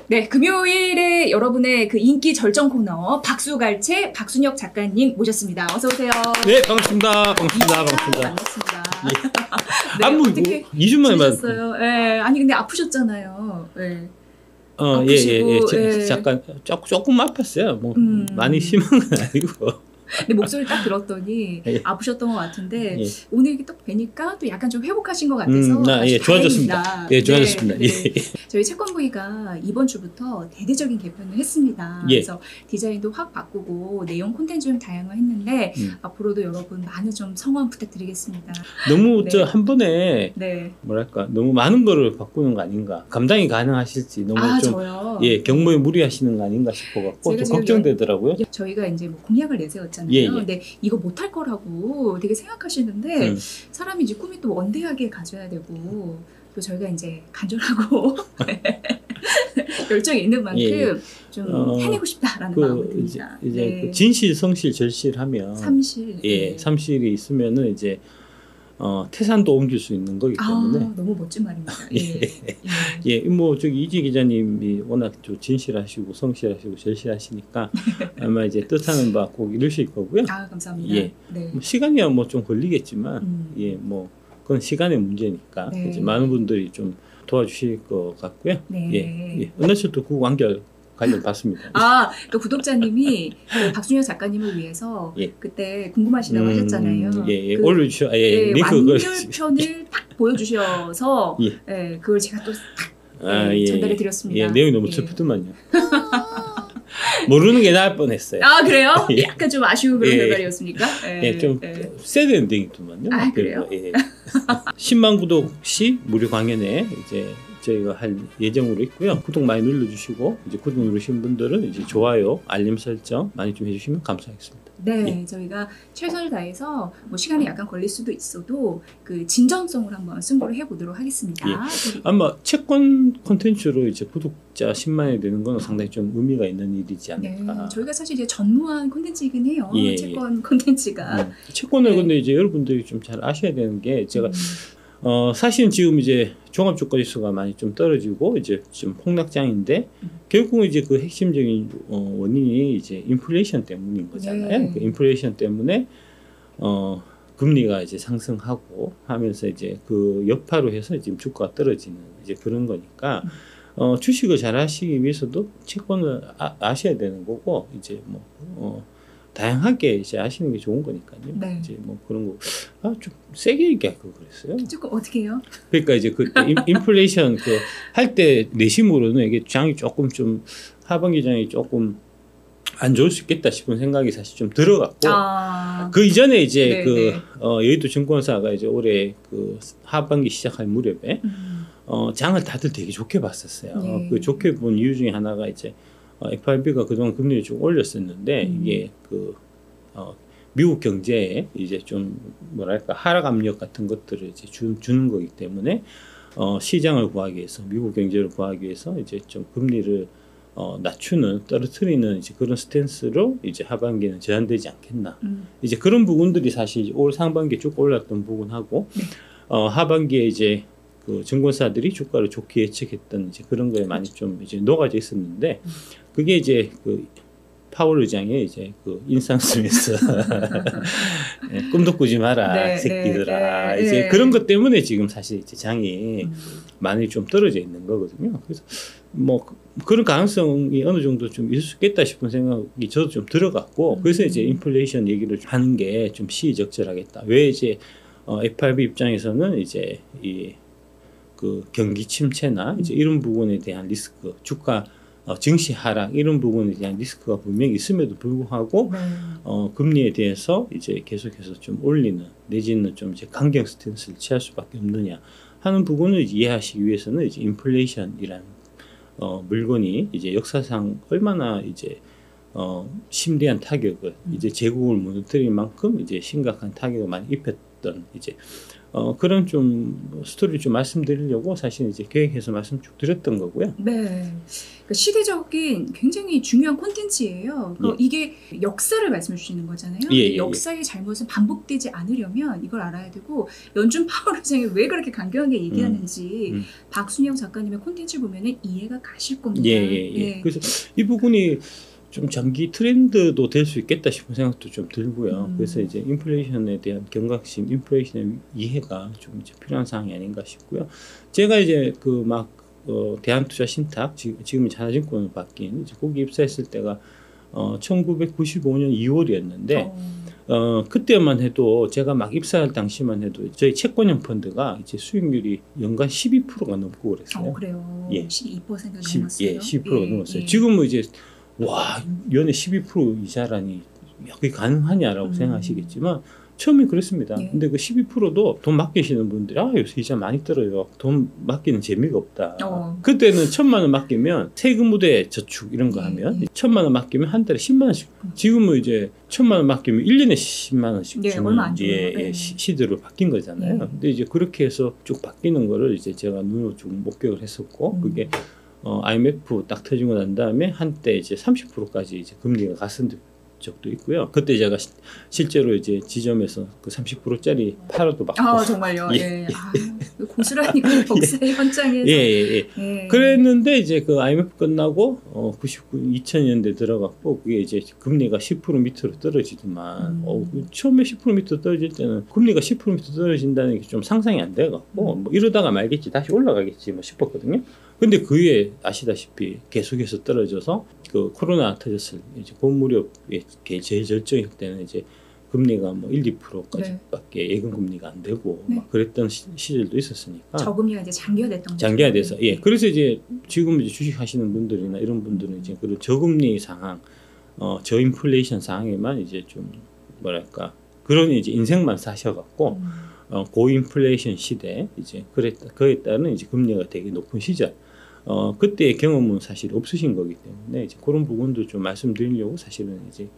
네, 금요일에 여러분의 그 인기 절정 코너 박수갈채 박순혁 작가님 모셨습니다. 어서 오세요. 네, 반갑습니다. 반갑습니다. 반갑습니다. 예. 네, 안무 어떻게 2주 만에 지내셨어요? 네, 아니 근데 아프셨잖아요. 네. 예, 아프시고, 예. 잠깐 조금 아팠어요. 뭐 많이 심한 건 아니고. 근데 목소리 딱 들었더니 예. 아프셨던 것 같은데 예. 오늘 이렇게 딱 뵈니까 또 약간 좀 회복하신 것 같아서 아주 좋아졌습니다. 다행입니다. 예, 좋아졌습니다. 네, 네. 예. 저희 채권부이가 이번 주부터 대대적인 개편을 했습니다. 예. 그래서 디자인도 확 바꾸고 내용 콘텐츠 좀 다양화했는데 앞으로도 여러분 많은 좀 성원 부탁드리겠습니다. 너무 네. 한 번에 네. 뭐랄까 너무 많은 거를 바꾸는 거 아닌가, 감당이 가능하실지 너무 좀 저요. 경모에 무리하시는 거 아닌가 싶어갖고 제가 좀 지금 걱정되더라고요. 저희가 이제 뭐 공약을 내세웠잖아요. 예, 예. 근데 이거 못할 거라고 되게 생각하시는데 사람이 이제 꿈이 또 원대하게 가져야 되고 또 저희가 이제 간절하고 열정이 있는 만큼 예. 좀 해내고 싶다라는 마음이 듭니다. 이제 네. 그 진실, 성실, 절실하면 삼실. 예, 네. 삼실이 있으면은 이제 태산도 옮길 수 있는 거기 때문에. 너무 멋진 말입니다. 예. 예, 뭐 저기 이지 기자님이 워낙 좀 진실하시고 성실하시고 절실하시니까 아마 이제 뜻하는 바 꼭 이루실 거고요. 감사합니다. 예, 네. 뭐 시간이야 뭐 좀 걸리겠지만 예, 뭐 그건 시간의 문제니까 네. 이제 많은 분들이 좀 도와주실 것 같고요. 네. 예, 은하철도 그 관련 받습니다. 그 구독자님이 그 박순혁 작가님을 위해서 예. 그때 궁금하시다고 하셨잖아요. 예, 그, 올려주셔. 링크 완결편을 딱 보여주셔서 예. 그걸 제가 또 딱 전달해 드렸습니다. 예, 내용이 너무 슬프더만요. 모르는 게 나을 뻔했어요. 그래요? 예. 약간 좀 아쉬운 그런 예. 결과였습니까? 예, 좀 새드 엔딩이더만요. 그래요? 예. 10만 구독 시 무료 강연에 이제 저희가 할 예정으로 있고요. 구독 많이 눌러주시고 이제 구독 누르신 분들은 이제 좋아요, 알림 설정 많이 좀 해주시면 감사하겠습니다. 네, 예. 저희가 최선을 다해서 뭐 시간이 약간 걸릴 수도 있어도 그 진정성을 한번 승부를 해보도록 하겠습니다. 예. 아마 채권 콘텐츠로 이제 구독자 10만이 되는 건 상당히 좀 의미가 있는 일이지 않을까. 네, 저희가 사실 이제 전무한 콘텐츠이긴 해요. 예, 채권 콘텐츠가. 채권을 네. 근데 이제 여러분들이 좀 잘 아셔야 되는 게 제가 사실은 지금 이제 종합주가지수가 많이 좀 떨어지고 이제 좀 폭락장인데 결국은 이제 그 핵심적인 원인이 이제 인플레이션 때문인 거잖아요. 네. 그 인플레이션 때문에 금리가 이제 상승하고 하면서 이제 그 여파로 해서 지금 주가가 떨어지는 이제 그런 거니까 주식을 잘 하시기 위해서도 채권을 아셔야 되는 거고 이제 뭐 다양하게 이제 아시는 게 좋은 거니까요. 네. 이제 뭐 그런 거 좀 세게 얘기할 걸 그랬어요. 조금 어떻게 해요? 그러니까 이제 그 인플레이션 그 할 때 내심으로는 이게 장이 조금 좀 하반기 장이 조금 안 좋을 수 있겠다 싶은 생각이 사실 좀 들어갔고 그 이전에 이제 여의도 증권사가 이제 올해 그 하반기 시작할 무렵에 장을 다들 되게 좋게 봤었어요. 네. 그 좋게 본 이유 중에 하나가 이제 FRB가 그동안 금리를 좀 올렸었는데 이게 그 미국 경제에 이제 좀 뭐랄까 하락 압력 같은 것들을 이제 주는 거기 때문에 시장을 구하기 위해서 미국 경제를 구하기 위해서 이제 좀 금리를 낮추는 떨어뜨리는 이제 그런 스탠스로 이제 하반기는 제한되지 않겠나. 이제 그런 부분들이 사실 올 상반기에 쭉 올랐던 부분하고 하반기에 이제 그 증권사들이 주가를 좋게 예측했던 이제 그런 거에 많이 좀 이제 녹아져 있었는데 그게 이제 그 파월 의장의 이제 그 인상 쓰면서 꿈도 꾸지 마라 새끼들아 이제 그런 것 때문에 지금 사실 이제 장이 많이 좀 떨어져 있는 거거든요. 그래서 뭐 그런 가능성이 어느 정도 좀 있을 수 있겠다 싶은 생각이 저도 좀 들어갔고 그래서 이제 인플레이션 얘기를 하는 게 좀 시의적절하겠다. 왜 이제 FRB 입장에서는 이제 그 경기 침체나 이제 이런 부분에 대한 리스크, 주가 증시 하락 이런 부분에 대한 리스크가 분명히 있음에도 불구하고 금리에 대해서 이제 계속해서 좀 올리는 내지는 좀 이제 강경 스탠스를 취할 수밖에 없느냐 하는 부분을 이제 이해하시기 위해서는 이제 인플레이션이라는 물건이 이제 역사상 얼마나 이제 심대한 타격을 이제 제국을 무너뜨릴 만큼 이제 심각한 타격을 많이 입혔던 이제 그런 좀 스토리를 좀 말씀드리려고 사실 이제 계획해서 말씀 쭉 드렸던 거고요. 네. 그러니까 시대적인 굉장히 중요한 콘텐츠예요. 이게 역사를 말씀해 주시는 거잖아요. 역사의 잘못은 반복되지 않으려면 이걸 알아야 되고 연준 파월 의장이 왜 그렇게 강경하게 얘기하는지 박순영 작가님의 콘텐츠를 보면은 이해가 가실 겁니다. 그래서 이 부분이 좀 장기 트렌드도 될 수 있겠다 싶은 생각도 좀 들고요. 그래서 이제 인플레이션에 대한 경각심, 인플레이션의 이해가 좀 이제 필요한 사항이 아닌가 싶고요. 제가 이제 대한투자신탁, 지금 하나증권을 바뀐 이제 거기 입사했을 때가 1995년 2월이었는데 그때만 해도 제가 막 입사할 당시만 해도 저희 채권형 펀드가 이제 수익률이 연간 12%가 넘고 그랬어요. 그래요. 12%가 넘었어요. 12%가 넘었어요. 지금은 이제 와, 연에 12% 이자라니 그게 가능하냐라고 생각하시겠지만 처음에 그랬습니다. 근데 그 12%도 돈 맡기시는 분들이 요새 이자 많이 떨어요. 돈 맡기는 재미가 없다. 그때는 1,000만 원 맡기면 세금 무대 저축 이런 거 하면 1,000만 원 맡기면 한 달에 10만 원씩. 지금은 이제 1,000만 원 맡기면 1년에 10만 원씩 주는 얼마 안 줘요. 시대로 바뀐 거잖아요. 근데 이제 그렇게 해서 쭉 바뀌는 거를 이제 제가 눈으로 쭉 목격을 했었고 그게 IMF 딱 터지고 난 다음에 한때 이제 30%까지 이제 금리가 갔은 적도 있고요. 그때 제가 실제로 이제 지점에서 그 30%짜리 팔아도 받고. 정말요? 고스란히 그 역사의 현장에서. 그랬는데 이제 그 IMF 끝나고 2000년대 들어갔고 그게 이제 금리가 10% 밑으로 떨어지더만 처음에 10% 밑으로 떨어질 때는 금리가 10% 밑으로 떨어진다는 게 좀 상상이 안 돼갖고 뭐 이러다가 말겠지 다시 올라가겠지 뭐 싶었거든요. 근데 그 위에 아시다시피 계속해서 떨어져서 그 코로나 터졌을 이제 그 무렵에 제일 절정일 때는 이제 금리가 뭐 1, 2%까지밖에 예금 금리가 안 되고 막 그랬던 시절도 있었으니까 저금리가 이제 장기화됐던 거죠. 장기화돼서 그래서 이제 지금 이제 주식 하시는 분들이나 이런 분들은 이제 그런 저금리 상황, 저인플레이션 상황에만 이제 좀 뭐랄까 그런 이제 인생만 사셔갖고 고인플레이션 시대 이제 그에 따른 이제 금리가 되게 높은 시절. 그때의 경험은 사실 없으신 거기 때문에 이제 그런 부분도 좀 말씀드리려고 사실은 이제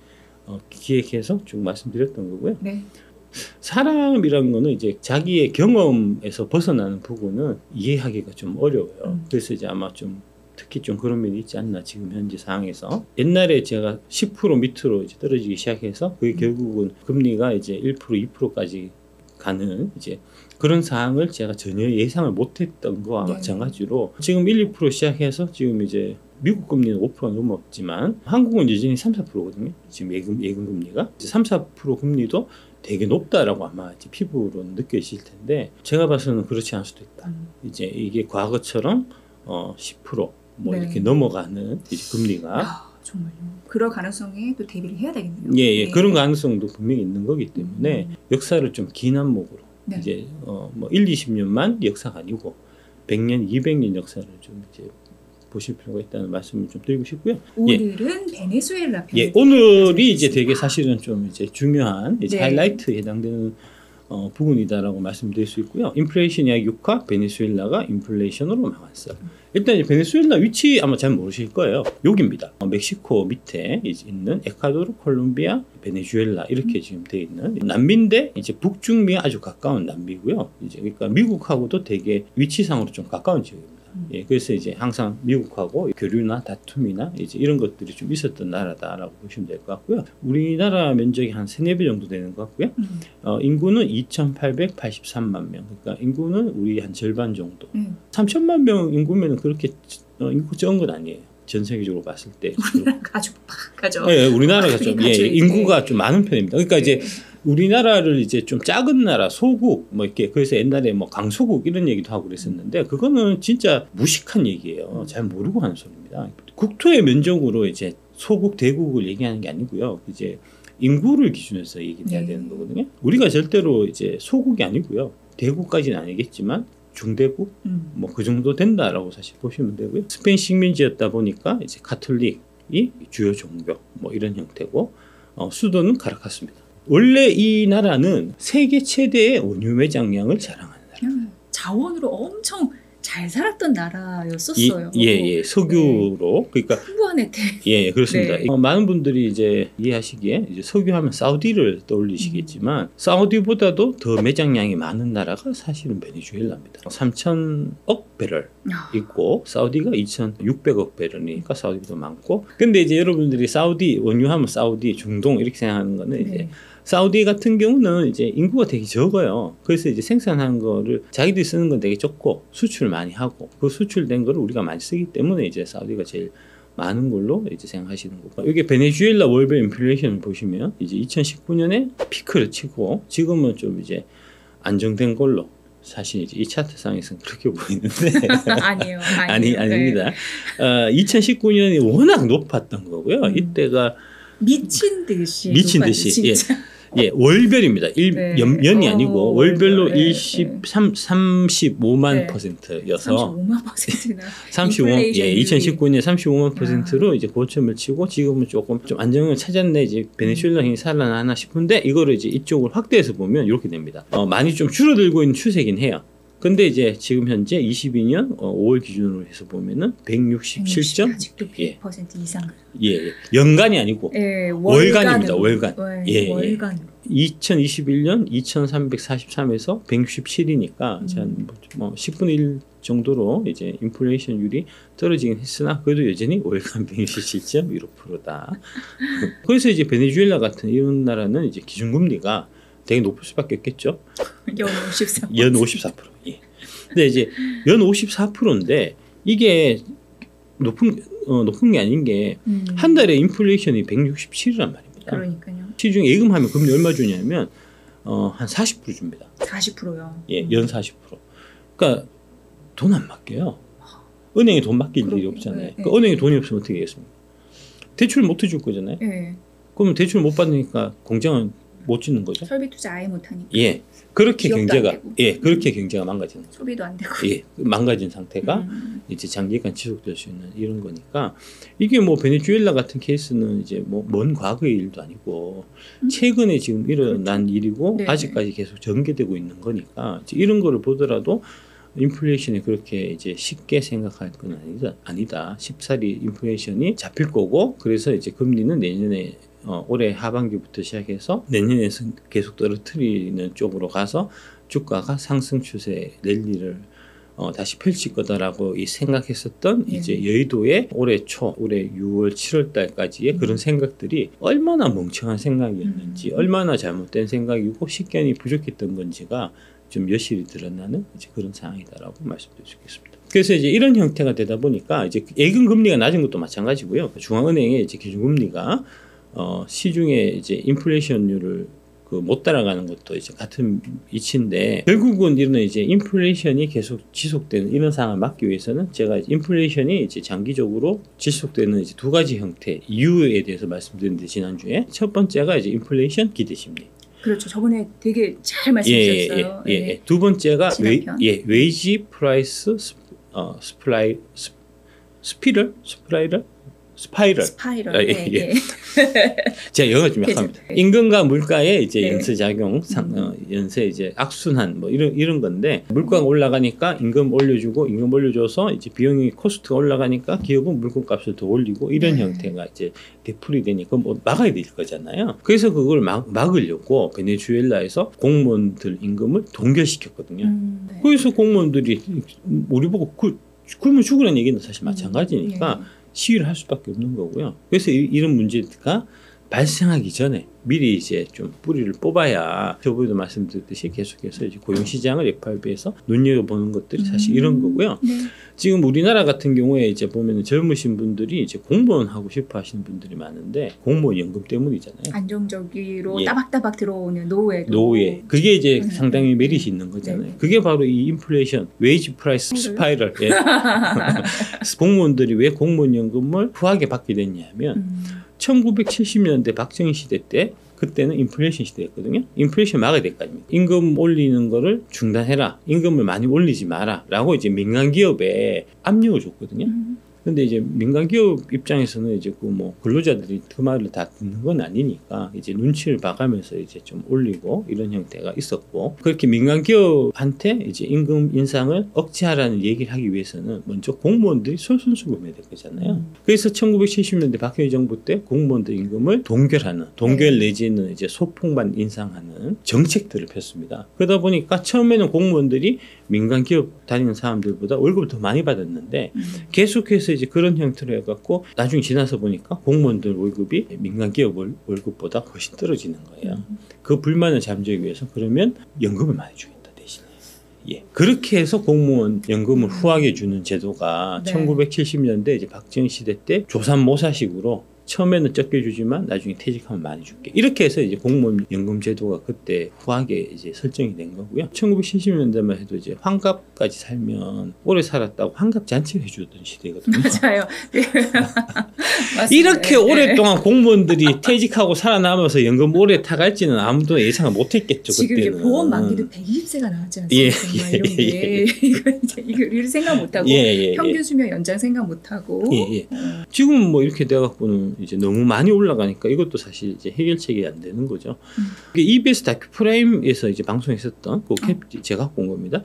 기획해서 쭉 말씀드렸던 거고요. 사람이라는 거는 이제 자기의 경험에서 벗어나는 부분은 이해하기가 좀 어려워요. 그래서 이제 아마 좀 특히 좀 그런 면이 있지 않나 지금 현재 상황에서. 옛날에 제가 10% 밑으로 이제 떨어지기 시작해서 그게 결국은 금리가 이제 1%, 2%까지 가는 이제 그런 상황을 제가 전혀 예상을 못했던 거와 마찬가지로 지금 1, 2% 시작해서 지금 이제 미국 금리는 5%가 넘었지만 한국은 여전히 3, 4%거든요. 지금 예금 금리가 3, 4% 금리도 되게 높다라고 아마 이제 피부로 느껴지실 텐데 제가 봐서는 그렇지 않을 수도 있다. 이제 이게 과거처럼 10% 뭐 이렇게 넘어가는 이제 금리가 정말요. 그럴 가능성에 또 대비를 해야 되겠네요. 그런 가능성도 분명히 있는 거기 때문에 역사를 좀 긴 안목으로 이제 뭐 1, 20년만 역사가 아니고 100년, 200년 역사를 좀 이제 보실 필요가 있다는 말씀을 좀 드리고 싶고요. 오늘은 베네수엘라 편. 오늘이 이제 되게 사실은 좀 이제 중요한 이제 하이라이트에 해당되는 부분이다라고 말씀드릴 수 있고요. 인플레이션 약 6화, 베네수엘라가 인플레이션으로 망했어. 일단 이제 베네수엘라 위치 아마 잘 모르실 거예요. 여기입니다. 멕시코 밑에 이제 있는 에콰도르, 콜롬비아, 베네수엘라 이렇게 지금 되어 있는 남미인데 이제 북중미에 아주 가까운 남미고요. 이제 그러니까 미국하고도 되게 위치상으로 좀 가까운 지역입니다. 그래서 이제 항상 미국하고 교류나 다툼이나 이제 이런 것들이 좀 있었던 나라다라고 보시면 될 것 같고요. 우리나라 면적이 한 3-4배 정도 되는 것 같고요. 인구는 2,883만 명. 그러니까 인구는 우리 한 절반 정도. 3천만 명 인구면 그렇게 인구 적은 건 아니에요. 전 세계적으로 봤을 때. 우리나라가 아주 팍하죠. 우리나라가 좀 인구가 좀 많은 편입니다. 그러니까 이제 우리나라를 이제 좀 작은 나라, 소국, 뭐 이렇게, 그래서 옛날에 뭐 강소국 이런 얘기도 하고 그랬었는데, 그거는 진짜 무식한 얘기예요. 잘 모르고 하는 소리입니다. 국토의 면적으로 이제 소국, 대국을 얘기하는 게 아니고요. 이제 인구를 기준해서 얘기해야 되는 거거든요. 우리가 절대로 이제 소국이 아니고요. 대국까지는 아니겠지만, 중대국, 뭐 그 정도 된다라고 사실 보시면 되고요. 스페인 식민지였다 보니까 이제 가톨릭이 주요 종교, 뭐 이런 형태고, 수도는 카라카스입니다. 원래 이 나라는 세계 최대의 원유 매장량을 자랑하는 나라. 자원으로 엄청 잘 잘 살았던 나라였었어요. 예. 석유로. 네. 그러니까 풍부한 혜택. 예, 그렇습니다. 네. 많은 분들이 이제 이해하시기에 이제 석유하면 사우디를 떠올리시겠지만 사우디보다도 더 매장량이 많은 나라가 사실은 베네수엘라입니다. 3,000억 배럴 있고 사우디가 2,600억 배럴이니까 사우디보다 많고. 근데 이제 여러분들이 사우디 원유하면 사우디 중동 이렇게 생각하는 거는 이제 네. 사우디 같은 경우는 이제 인구가 되게 적어요. 그래서 이제 생산한 거를 자기들이 쓰는 건 되게 적고 수출을 많이 하고 그 수출된 거를 우리가 많이 쓰기 때문에 이제 사우디가 제일 많은 걸로 이제 생각하시는 거고. 이게 베네수엘라 월별 인플레이션을 보시면 이제 2019년에 피크를 치고 지금은 좀 이제 안정된 걸로. 사실 이제 이 차트상에서는 그렇게 보이는데 아니에요. 아닙니다. 2019년이 워낙 높았던 거고요. 이때가 미친 듯이 진짜. 예, 월별입니다. 네. 연이 아니고 월별로 네. 35만 %여서 35만 %나 2019년 35만 %로 이제 고점을 치고 지금은 조금 좀 안정을 찾았네. 이제 베네수엘라 힘이 살아나나 싶은데 이거를 이제 이쪽을 확대해서 보면 이렇게 됩니다. 많이 좀 줄어들고 있는 추세긴 해요. 근데 이제 지금 현재 22년 5월 기준으로 해서 보면은 167점. 아직도 100% 이상. 예. 연간이 아니고 월간입니다. 월간. 예. 2021년 2343에서 167이니까 뭐 10분의 1 정도로 이제 인플레이션율이 떨어지긴 했으나 그래도 여전히 월간 167.15%다. 그래서 이제 베네수엘라 같은 이런 나라는 이제 기준금리가 되게 높을 수밖에 없겠죠. 연 54%. 연 54%. 예. 근데 이제 연 54%인데 이게 높은 게 아닌 게 한 달에 인플레이션이 167이란 말입니다. 그러니까요. 시중에 예금하면 금리 얼마 주냐면 한 40% 줍니다. 40%요. 예, 연 40%. 그러니까 돈 안 맡겨요. 은행에 돈 맡길 일이 없잖아요. 네, 그러니까 은행에 돈이 없으면 어떻게 하겠습니까? 대출 못 해줄 거잖아요. 네. 그러면 대출 못 받으니까 공장은 못 짓는 거죠. 설비 투자 아예 못 하니까. 예. 그렇게 경제가 망가지는 거죠. 소비도 안 되고. 예. 망가진 상태가 이제 장기간 지속될 수 있는 이런 거니까 이게 뭐 베네수엘라 같은 케이스는 이제 뭐 먼 과거의 일도 아니고 최근에 지금 일어난 일이고 네. 아직까지 계속 전개되고 있는 거니까 이런 거를 보더라도 인플레이션이 그렇게 이제 쉽게 생각할 건 아니다. 쉽사리 인플레이션이 잡힐 거고 그래서 이제 금리는 내년에 올해 하반기부터 시작해서 내년에서 계속 떨어뜨리는 쪽으로 가서 주가가 상승 추세 랠리를 다시 펼칠 거다라고 생각했었던 이제 여의도의 올해 6월 7월 달까지의 그런 생각들이 얼마나 멍청한 생각이었는지 얼마나 잘못된 생각이고 식견이 부족했던 건지가 좀 여실히 드러나는 이제 그런 상황이다라고 말씀드릴 수 있겠습니다. 그래서 이제 이런 형태가 되다 보니까 이제 예금 금리가 낮은 것도 마찬가지고요. 중앙은행의 이제 기준금리가 시중에 이제 인플레이션율을 못 따라가는 것도 이제 같은 이치인데 결국은 이런 이제 인플레이션이 계속 지속되는 이런 상황을 막기 위해서는 제가 인플레이션이 이제 장기적으로 지속되는 이제 두 가지 형태 이유에 대해서 말씀드렸는데 지난주에 첫 번째가 이제 인플레이션 기대 심리. 그렇죠. 저번에 되게 잘 말씀하셨어요. 예. 두 번째가 웨이지 프라이스 스파이럴. 예. 제가 영어 좀 약합니다. 임금과 물가의 이제 연쇄작용, 연쇄 이제 악순환 뭐 이런 건데 물가가 올라가니까 임금 올려줘서 이제 비용이 코스트가 올라가니까 기업은 물건값을 더 올리고 이런 형태가 이제 되풀이 되니까 뭐 막아야 될 거잖아요. 그래서 그걸 막으려고 베네수엘라에서 공무원들 임금을 동결시켰거든요. 그래서 공무원들이 우리 보고 굶어 죽으라는 얘기는 사실 마찬가지니까. 시위를 할 수밖에 없는 거고요. 그래서 이런 문제가 발생하기 전에 미리 이제 좀 뿌리를 뽑아야 저번에도 말씀드렸듯이 계속해서 이제 고용시장을 FRB에서 눈여겨보는 것들이 사실 이런 거고요. 지금 우리나라 같은 경우에 이제 보면 젊으신 분들이 이제 공무원 하고 싶어 하시는 분들이 많은데 공무원 연금 때문이잖아요. 안정적으로 따박따박 들어오는 노후에. 그게 이제 상당히 메리트 있는 거잖아요. 그게 바로 이 인플레이션, 웨이지 프라이스 스파이럴. 공무원들이 왜 공무원 연금을 후하게 받게 됐냐면 1970년대 박정희 시대 때 그때는 인플레이션 시대였거든요. 인플레이션 막아야 될 거 아닙니까? 임금 올리는 거를 중단해라. 임금을 많이 올리지 마라. 라고 이제 민간 기업에 압력을 줬거든요. 근데 이제 민간 기업 입장에서는 이제 그 뭐 근로자들이 그 말을 다 듣는 건 아니니까 이제 눈치를 봐가면서 이제 좀 올리고 이런 형태가 있었고, 그렇게 민간 기업한테 이제 임금 인상을 억제하라는 얘기를 하기 위해서는 먼저 공무원들이 솔선수범해야 될 거잖아요. 그래서 1970년대 박근혜 정부 때 공무원들 임금을 동결 내지는 이제 소폭만 인상하는 정책들을 폈습니다. 그러다 보니까 처음에는 공무원들이 민간 기업 다니는 사람들보다 월급을 더 많이 받았는데 계속해서 이제 그런 형태로 해갖고 나중에 지나서 보니까 공무원들 월급이 민간 기업 월급보다 훨씬 떨어지는 거예요. 그 불만을 잠재우기 위해서 그러면 연금을 많이 주겠다 대신에. 예. 그렇게 해서 공무원 연금을 후하게 주는 제도가 1970년대 이제 박정희 시대 때 조삼모사식으로 처음에는 적게 주지만 나중에 퇴직하면 많이 줄게. 이렇게 해서 이제 공무원 연금 제도가 그때 후하게 이제 설정이 된 거고요. 1970년대만 해도 이제 환갑까지 살면 오래 살았다고 환갑 잔치를 해주던 시대거든요. 맞아요. 이렇게 오랫동안 공무원들이 퇴직하고 살아남아서 연금 오래 타갈지는 아무도 예상을 못했겠죠. 지금 그때는. 이제 보험 만기도 120세가 나왔지 않습니까? 이런 게 이걸 생각 못하고 평균 수명 연장 생각 못하고. 지금 뭐 이렇게 돼갖고는 이제 너무 많이 올라가니까 이것도 사실 이제 해결책이 안 되는 거죠. EBS 다큐 프라임에서 이제 방송했었던 그 캡 제가 갖고 온 겁니다.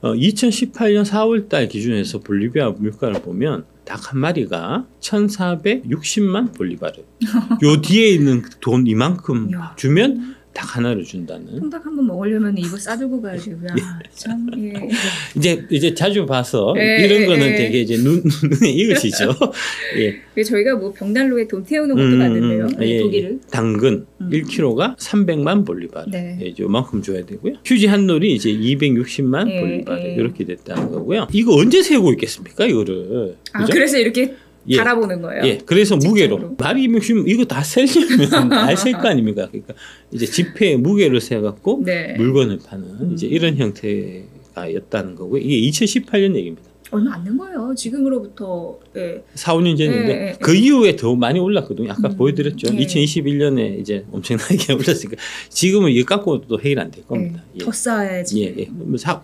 2018년 4월달 기준에서 볼리비아 물가를 보면 닭 한 마리가 1,460만 볼리바르. 요 뒤에 있는 돈 이만큼 주면 닭 하나를 준다는. 통닭 한번 먹으려면 이거 싸들고 가야 되고요. 참, 이제 자주 봐서 이런 거는 되게 이제 눈에 익으시죠. 저희가 뭐 벽난로에 돈 태우는 것도 봤는데요. 독일을. 당근 1kg가 300만 볼리바르. 이제 요만큼 줘야 되고요. 휴지 한 놀이 이제 260만 볼리바르 이렇게 됐다는 거고요. 이거 언제 세고 있겠습니까, 이거를? 그죠? 그래서 이렇게 달아보는 거예요. 그래서 무게로 말이 이거 다 세려면 알 셀 거 아닙니까? 그러니까 이제 지폐에 무게를 세갖고 물건을 파는 이제 이런 형태가였다는 거고요. 이게 2018년 얘기입니다. 얼마 안 된 거예요. 지금으로부터 4, 5년 전인데 그 이후에 더 많이 올랐거든요. 아까 보여드렸죠. 2021년에 이제 엄청나게 올랐으니까 지금은 이거 갖고 또 해결 안 될 겁니다. 더 쌓아야지.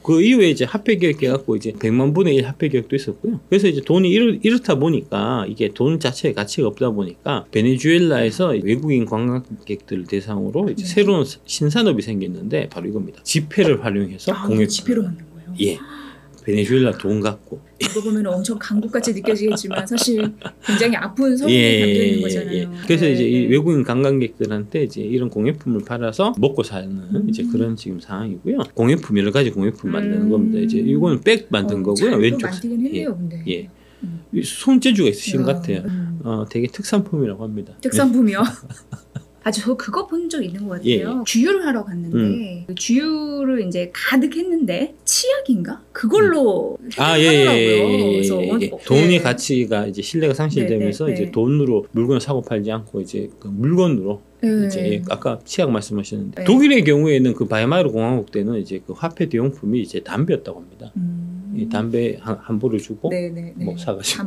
그 이후에 이제 화폐개혁 해갖고 이제 100만 분의 1 화폐개혁도 있었고요. 그래서 이제 돈이 이렇다 보니까 이게 돈 자체에 가치가 없다 보니까 베네수엘라에서 외국인 관광객들을 대상으로 이제 새로운 신산업이 생겼는데 바로 이겁니다. 지폐를 활용해서 공예. 지폐로 만든 거예요. 베네수엘라 돈 갖고. 이거 보면 엄청 강국같이 느껴지겠지만 사실 굉장히 아픈 서민이 담겨 있는 거잖아요. 그래서 이제 이 외국인 관광객들한테 이제 이런 공예품을 팔아서 먹고 사는 이제 그런 지금 상황이고요. 공예품 여러 가지 공예품 만드는 겁니다. 이제 이거는 백 만든 거고요. 왼쪽 만들긴 했네요, 근데. 손재주가 있으신 것 같아요. 되게 특산품이라고 합니다. 특산품이요? 저 그거 본 적 있는 것 같아요. 주유를 하러 갔는데 그 주유를 이제 가득 했는데 치약인가? 그걸로 하더라고요. 그래서 돈의 가치가 이제 신뢰가 상실되면서 이제 돈으로 물건을 사고 팔지 않고 이제 그 물건으로 이제 아까 치약 말씀하셨는데 독일의 경우에는 그 바이마르 공화국 때는 이제 그 화폐 대용품이 이제 담배였다고 합니다. 담배 한 보를 주고 뭐 사가지고.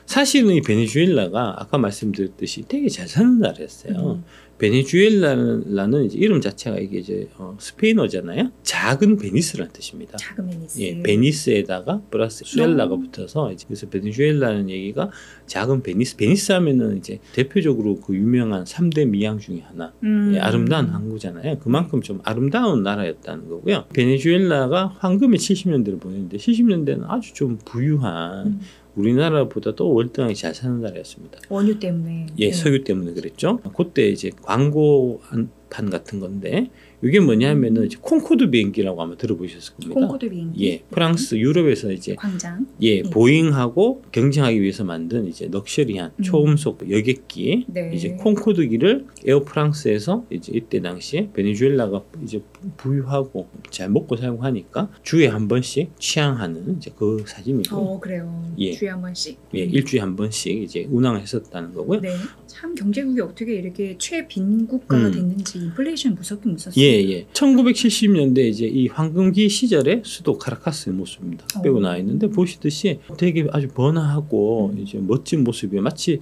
사실은 이 베네수엘라가 아까 말씀드렸듯이 되게 잘 사는 나라였어요. 베네수엘라는 이제 이름 자체가 이게 이제 스페인어잖아요. 작은 베니스라는 뜻입니다. 작은 베니스. 베니스에다가 플러스 수엘라가 붙어서 이제 그래서 베네수엘라는 얘기가 작은 베니스. 베니스 하면은 이제 대표적으로 그 유명한 3대 미양 중에 하나. 아름다운 항구잖아요. 그만큼 좀 아름다운 나라였다는 거고요. 베네수엘라가 황금의 70년대를 보냈는데 70년대는 아주 좀 부유한 우리나라보다 또 월등하게 잘 사는 나라였습니다. 원유 때문에. 석유 때문에 그랬죠. 그때 이제 광고판 같은 건데 이게 뭐냐면은 이제 콩코드 비행기라고 아마 들어보셨을 겁니다. 콩코드 비행기. 프랑스 유럽에서 이제 광장. 보잉하고 경쟁하기 위해서 만든 이제 럭셔리한 초음속 여객기 이제 콩코드기를 에어프랑스에서 이제 이때 당시에 베네수엘라가 이제 부유하고 잘 먹고 살고 하니까 주에 한 번씩 취항하는 이제 그 사진이고. 그래요. 주에 한 번씩. 일주일에 한 번씩 이제 운항을 했었다는 거고요. 참 경제국이 어떻게 이렇게 최빈국가가 됐는지 당시 인플레이션 무섭긴 무섭어요. 예. 1970년대 이제 이 황금기 시절의 수도 카라카스의 모습입니다. 빼고 나와 있는데 보시듯이 되게 아주 번화하고 이제 멋진 모습이 마치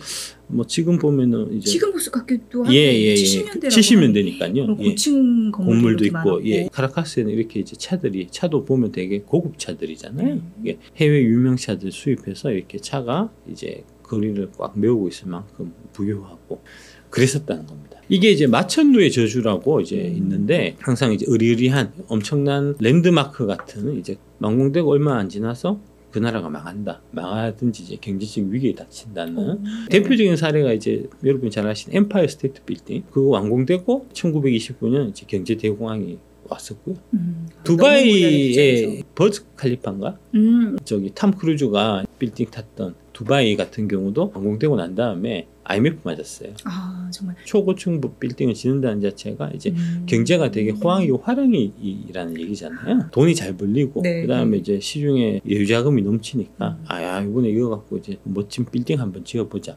뭐 지금 보면은 이제 지금 모습 같기도 하고 70년대라고 70년대니까요. 고층 건물도 있고 많았고. 카라카스에는 이렇게 이제 차도 보면 되게 고급 차들이잖아요. 이게 해외 유명 차들 수입해서 이렇게 차가 이제 거리를 꽉 메우고 있을 만큼 부유하고 그랬었다는 겁니다. 이게 이제 마천루의 저주라고 이제 있는데 항상 이제 의리의리한 엄청난 랜드마크 같은 이제 완공되고 얼마 안 지나서 그 나라가 망하든지 이제 경제적 위기에 닥친다는 대표적인 사례가 이제 여러분이 잘 아시는 엠파이어 스테이트 빌딩 그거 완공되고 1929년 이제 경제 대공황이 왔었고요. 두바이의 버즈 칼리파인가? 저기 탐 크루즈가 빌딩 탔던 두바이 같은 경우도 완공되고 난 다음에 IMF 맞았어요. 아 정말 초고층 빌딩을 짓는다는 자체가 이제 경제가 되게 호황이고 화랑이라는 얘기잖아요. 돈이 잘 벌리고 그다음에 이제 시중에 여유자금이 넘치니까 이번에 이거 갖고 이제 멋진 빌딩 한번 지어보자.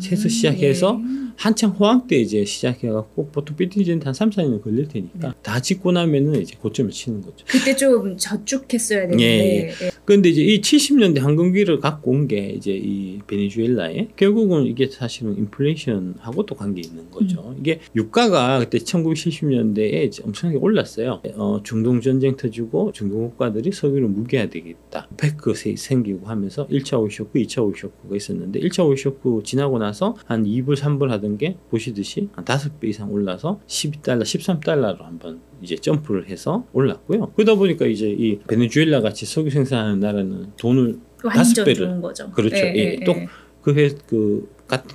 해서 시작해서 한창 호황 때 이제 시작해갖고 보통 빌딩 짓는데 한 3, 4년은 걸릴 테니까 다 짓고 나면은 이제 고점을 치는 거죠. 그때 좀 저축했어야 되는데. 그런데 이제 이 70년대 황금기를 갖고 온 게 이제 이 베네수엘라에 결국은 이게 사실은 인플레이션하고도 관계 있는 거죠. 이게 유가가 그때 1970년대에 이제 엄청나게 올랐어요. 중동 전쟁 터지고 중동 국가들이 석유를 무기화되겠다. 오페크 생기고 하면서 1차 오일 쇼크, 2차 오일 쇼크가 있었는데 1차 오일 쇼크 지나고 나서 한 2불, 3불 하던 게 보시듯이 한 5배 이상 올라서 12달러, 13달러로 한번 이제 점프를 해서 올랐고요. 그러다 보니까 이제 이 베네수엘라 같이 석유 생산하는 나라는 돈을 완전 5배를 좋은 거죠. 그렇죠.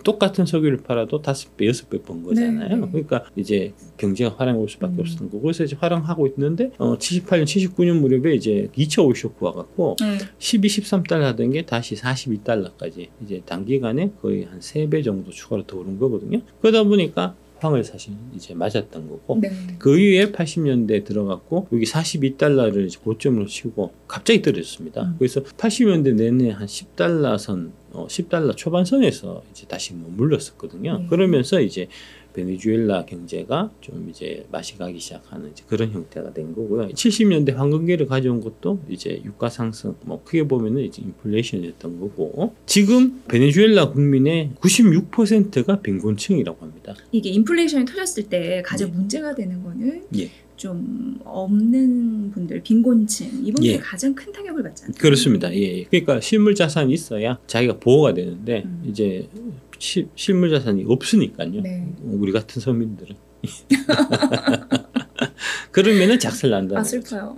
똑같은 석유를 팔아도 5배, 6배 번 거잖아요. 그러니까 이제 경제가 화랑이 올 수밖에 없었던 거고 그래서 이제 화랑하고 있는데 78년, 79년 무렵에 이제 2차 오일 쇼크가 갖고 12, 13달러 하던 게 다시 42달러까지 이제 단기간에 거의 한 3배 정도 추가로 더 오른 거거든요. 그러다 보니까 황을 사실 이제 맞았던 거고 그 이후에 80년대 들어갔고 여기 42달러를 이제 고점으로 치고 갑자기 떨어졌습니다. 그래서 80년대 내내 한 10달러 선, 10달러 초반선에서 이제 다시 머물렀었거든요. 그러면서 이제 베네수엘라 경제가 좀 이제 맛이 가기 시작하는 이제 그런 형태가 된 거고요. 70년대 황금기를 가져온 것도 이제 유가 상승, 뭐 크게 보면은 이제 인플레이션이었던 거고 지금 베네수엘라 국민의 96%가 빈곤층이라고 합니다. 이게 인플레이션이 터졌을 때 가장 문제가 되는 거는 좀 없는 분들, 빈곤층 이분들이 가장 큰 타격을 받잖아요. 그렇습니다. 그러니까 실물 자산이 있어야 자기가 보호가 되는데 이제 실물 자산이 없으니까요. 우리 같은 서민들은 그러면은 작살난다. 슬퍼요.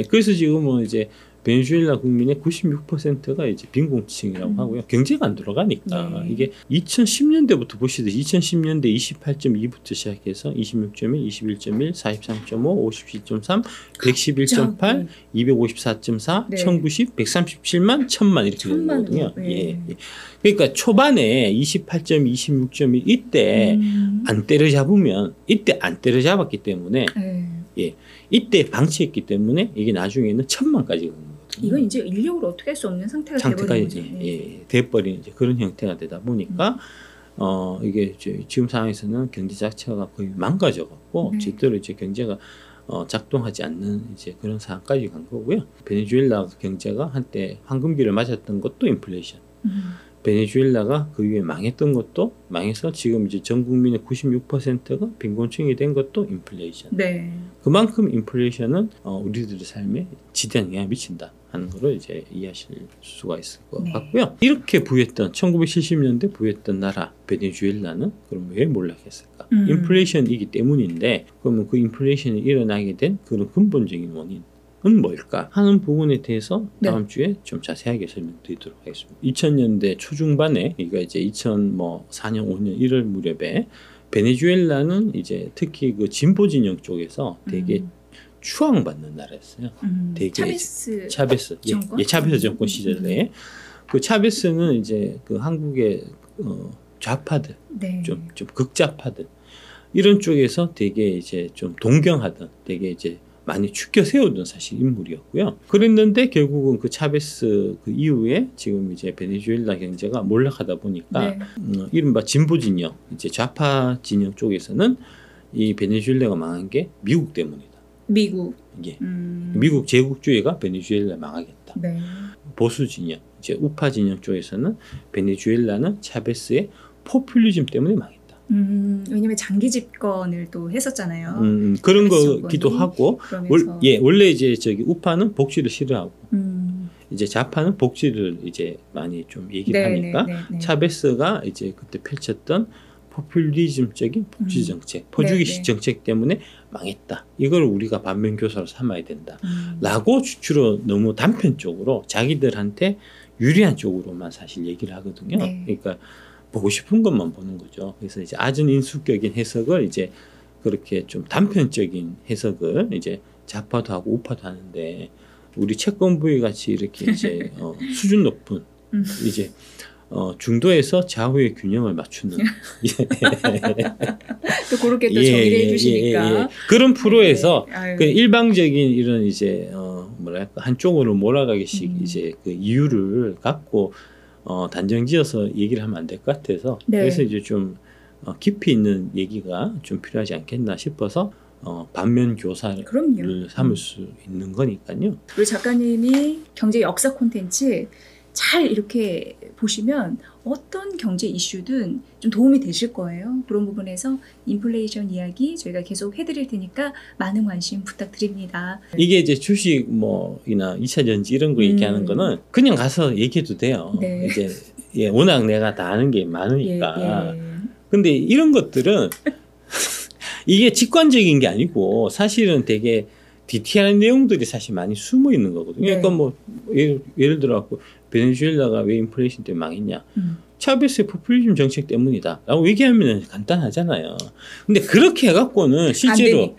그래서 지금은 이제 베네수엘라 국민의 96%가 이제 빈곤층이라고 하고요. 경제가 안 돌아가니까 이게 2010년대부터 보시듯이 2010년대 28.2부터 시작해서 26.1, 21.1, 43.5, 57.3, 111.8, 254.4, 1090, 137만, 1000만 이렇게 되는 거거든요. 그러니까 초반에 28.2, 26.1 이때 안 때려잡으면 이때 안 때려잡았기 때문에 이때 방치했기 때문에 이게 나중에는 1000만까지 가는 거거든요. 이건 이제 인력으로 어떻게 할 수 없는 상태가 돼버린 거죠. 돼버린 이제 그런 형태가 되다 보니까 이게 지금 상황에서는 경제 자체가 거의 망가져갖고 제대로 이제 경제가 작동하지 않는 이제 그런 상황까지 간 거고요. 베네수엘라 경제가 한때 황금기를 맞았던 것도 인플레이션. 베네수엘라가 그 위에 망했던 것도 망해서 지금 이제 전 국민의 96%가 빈곤층이 된 것도 인플레이션. 그만큼 인플레이션은 우리들의 삶에 지대한 영향을 미친다 하는 거를 이제 이해하실 수가 있을 것 같고요. 이렇게 부였던 1970년대 부였던 나라 베네수엘라는 그럼 왜 몰락했을까? 인플레이션이기 때문인데 그러면 그 인플레이션이 일어나게 된 그런 근본적인 원인 은 뭘까 하는 부분에 대해서 다음 주에 좀 자세하게 설명드리도록 하겠습니다. 2000년대 초중반에 그러니까 이제 2004년 5년 1월 무렵에 베네수엘라는 이제 특히 그 진보 진영 쪽에서 되게 추앙받는 나라였어요. 되게 차베스 정권? 차베스 정권 시절에 그 차베스는 이제 그 한국의 좌파들 좀 극좌파들 이런 쪽에서 되게 이제 좀 동경하던 되게 이제 많이 추켜 세우던 사실 인물이었고요. 그랬는데 결국은 그 차베스 그 이후에 지금 이제 베네수엘라 경제가 몰락하다 보니까 네. 이른바 진보 진영, 이제 좌파 진영 쪽에서는 이 베네수엘라가 망한 게 미국 때문이다. 미국. 예. 미국 제국주의가 베네수엘라 망하겠다. 네. 보수 진영, 이제 우파 진영 쪽에서는 베네수엘라는 차베스의 포퓰리즘 때문에 망했다. 왜냐면 장기 집권을 또 했었잖아요. 그런 거기도 하고, 원래 이제 저기 우파는 복지를 싫어하고, 이제 좌파는 복지를 이제 많이 좀 얘기를 하니까 차베스가 이제 그때 펼쳤던 포퓰리즘적인 복지 정책, 포주기식 정책 때문에 망했다. 이걸 우리가 반면 교사로 삼아야 된다. 라고 주로 너무 단편적으로 자기들한테 유리한 쪽으로만 사실 얘기를 하거든요. 네. 그러니까 보고 싶은 것만 보는 거죠. 그래서 이제 아전인수격인 해석을 이제 그렇게 좀 단편적인 해석을 이제 좌파도 하고 우파도 하는데, 우리 채권부의 같이 이렇게 이제 수준 높은 이제 중도에서 좌우의 균형을 맞추는 또 그렇게 또 정의를 해주시니까 그런 프로에서 그 일방적인 이런 이제 뭐랄까 한쪽으로 몰아가기식 이제 그 이유를 갖고 단정지어서 얘기를 하면 안 될 것 같아서 그래서 이제 좀 깊이 있는 얘기가 좀 필요하지 않겠나 싶어서 반면 교사를 삼을 수 있는 거니까요. 우리 작가님이 경제 역사 콘텐츠 잘 이렇게 보시면 어떤 경제 이슈든 좀 도움이 되실 거예요. 그런 부분에서 인플레이션 이야기 저희가 계속 해드릴 테니까 많은 관심 부탁드립니다. 이게 이제 주식 뭐이나 2차 전지 이런 거 얘기하는 거는 그냥 가서 얘기해도 돼요. 네. 이제 워낙 내가 다 아는 게 많으니까. 근데 이런 것들은 이게 직관적인 게 아니고 사실은 되게 디테일한 내용들이 사실 많이 숨어 있는 거거든요. 그러니까 뭐 예를 들어 갖고 베네수엘라가 왜 인플레이션 때문에 망했냐? 차베스의 포퓰리즘 정책 때문이다. 라고 얘기하면 간단하잖아요. 근데 그렇게 해갖고는 실제로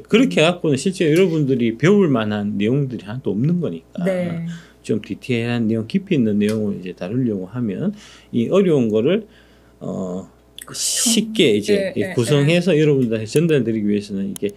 그렇게 해갖고는 실제로 여러분들이 배울 만한 내용들이 하나도 없는 거니까. 네. 좀 디테일한 내용, 깊이 있는 내용을 이제 다루려고 하면 이 어려운 거를 쉽게 이제 구성해서 여러분들한테 전달드리기 위해서는 이게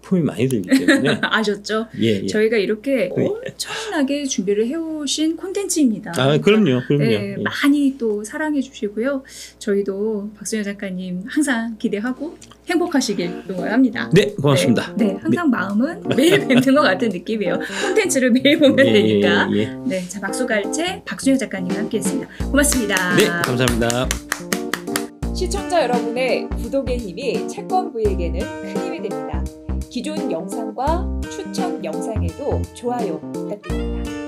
품이 많이 들기 때문에 아셨죠? 저희가 이렇게 엄청나게 준비를 해오신 콘텐츠입니다. 그럼요. 네, 많이 또 사랑해 주시고요. 저희도 박소연 작가님 항상 기대하고 행복하시길 응원합니다. 네, 고맙습니다. 네, 항상 마음은 매일 뵙는 것 같은 느낌이에요. 콘텐츠를 매일 보면 되니까. 네, 자 박소갈채 박소연 작가님과 함께했습니다. 고맙습니다. 네, 감사합니다. 시청자 여러분의 구독의 힘이 채권부에게는 큰 힘이 됩니다. 기존 영상과 추천 영상에도 좋아요 부탁드립니다.